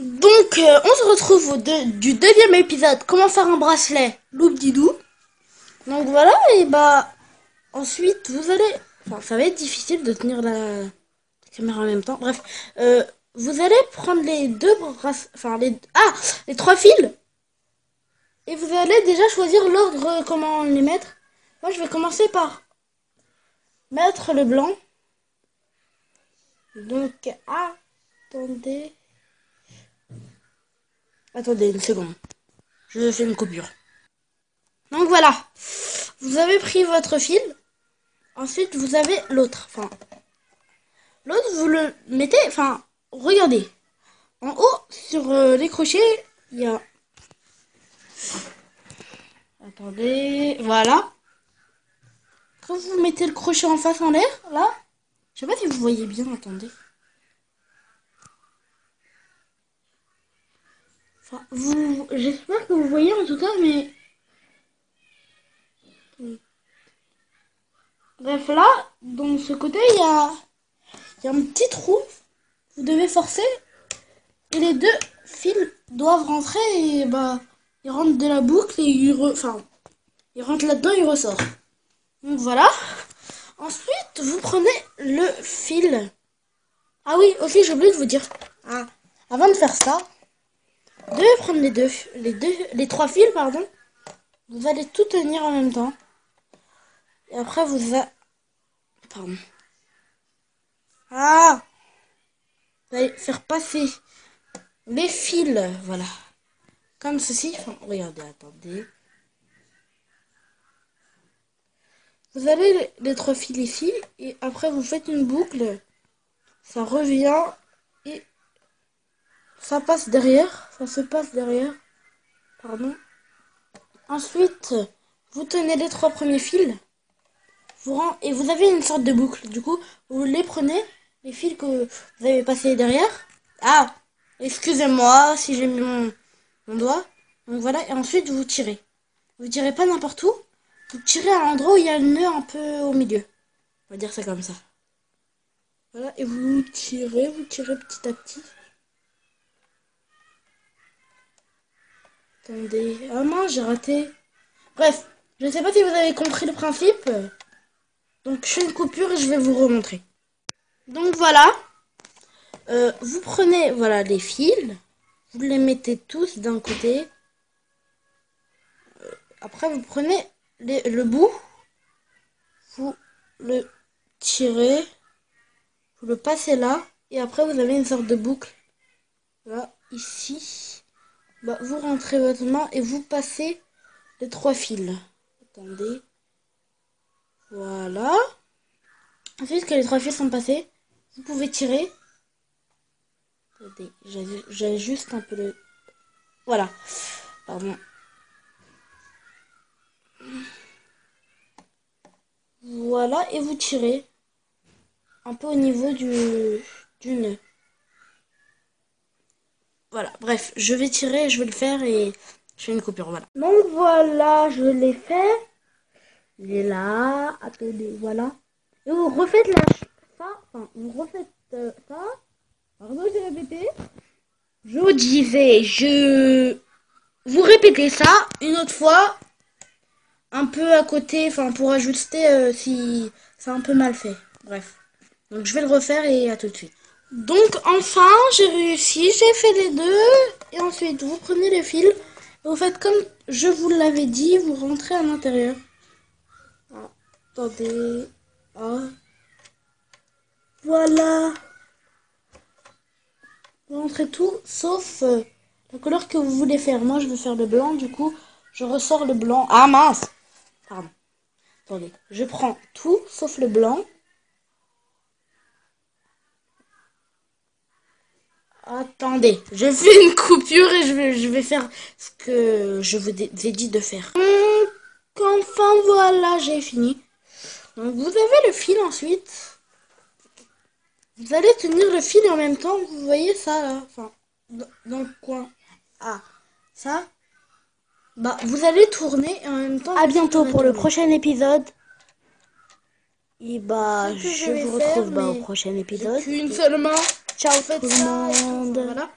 Donc, on se retrouve du deuxième épisode. Comment faire un bracelet Loup-Didou. Donc voilà, et bah ensuite vous allez. Enfin, ça va être difficile de tenir la caméra en même temps. Bref, vous allez prendre les deux bracelets. Enfin, les trois fils. Et vous allez déjà choisir l'ordre, comment les mettre. Moi, je vais commencer par mettre le blanc. Donc, attendez. Attendez une seconde. Je fais une coupure. Donc voilà. Vous avez pris votre fil. Ensuite, vous avez l'autre. Enfin, l'autre, vous le mettez. Enfin, regardez. En haut, sur les crochets, il y a. Attendez. Voilà. Quand vous mettez le crochet en face en l'air, là. Je sais pas si vous voyez bien. Attendez. Enfin, j'espère que vous voyez en tout cas, mais. Bref, là, dans ce côté, il y a un petit trou. Vous devez forcer. Et les deux fils doivent rentrer et bah ils rentrent de la boucle et ils rentrent là-dedans et ils ressortent. Donc voilà. Ensuite, vous prenez le fil. Ah oui, aussi j'ai oublié de vous dire. Avant de faire ça, vous devez prendre les trois fils, pardon. Vous allez tout tenir en même temps. Et après pardon. Vous allez faire passer les fils, voilà. Comme ceci. Enfin, regardez, attendez. Vous avez les trois fils ici. Et après, vous faites une boucle. Ça revient. Et ça passe derrière. Ça se passe derrière. Pardon. Ensuite, vous tenez les trois premiers fils. Et vous avez une sorte de boucle. Du coup, vous les prenez. Les fils que vous avez passés derrière. Excusez-moi si j'ai mis mon doigt. Donc voilà. Et ensuite, vous tirez. Vous tirez pas n'importe où. Vous tirez à l'endroit où il y a le nœud un peu au milieu. On va dire ça comme ça. Voilà, et vous tirez petit à petit. Attendez. Ah mince, j'ai raté. Bref, je ne sais pas si vous avez compris le principe. Donc je fais une coupure et je vais vous remontrer. Donc voilà. Vous prenez voilà les fils. Vous les mettez tous d'un côté. Après vous prenez le bout. Vous le tirez. Vous le passez là. Et après vous avez une sorte de boucle. Là, ici. Bah, vous rentrez votre main et vous passez les trois fils. Attendez. Voilà. Ensuite que les trois fils sont passés, vous pouvez tirer. Attendez, j'ajuste un peu le... Voilà. Pardon. Voilà, et vous tirez. Un peu au niveau du nœud. Voilà, bref, je vais tirer, je vais le faire et je fais une coupure, voilà. Donc voilà, je l'ai fait. Il est là, attendez, voilà. Et vous refaites vous refaites ça. Pardon, j'ai répété. Je disais, vous répétez ça une autre fois, un peu à côté, enfin pour ajuster si c'est un peu mal fait. Bref, donc je vais le refaire et à tout de suite. Donc enfin, j'ai réussi, j'ai fait les deux. Et ensuite, vous prenez le fil, vous faites comme je vous l'avais dit, vous rentrez à l'intérieur. Attendez. Voilà. Vous rentrez tout, sauf la couleur que vous voulez faire. Moi, je veux faire le blanc, du coup, je ressors le blanc. Ah mince! Pardon. Attendez. Je prends tout, sauf le blanc. Attendez. Je fais une coupure et je vais faire ce que je vous ai dit de faire. Enfin, voilà, j'ai fini. Donc, vous avez le fil ensuite. Vous allez tenir le fil en même temps. Vous voyez ça, là? Enfin, dans le coin. Ça. Bah, vous allez tourner et en même temps... À bientôt pour le prochain épisode. Et bah, je vous retrouve au prochain épisode. Une seule main. Ciao tout le monde. Voilà.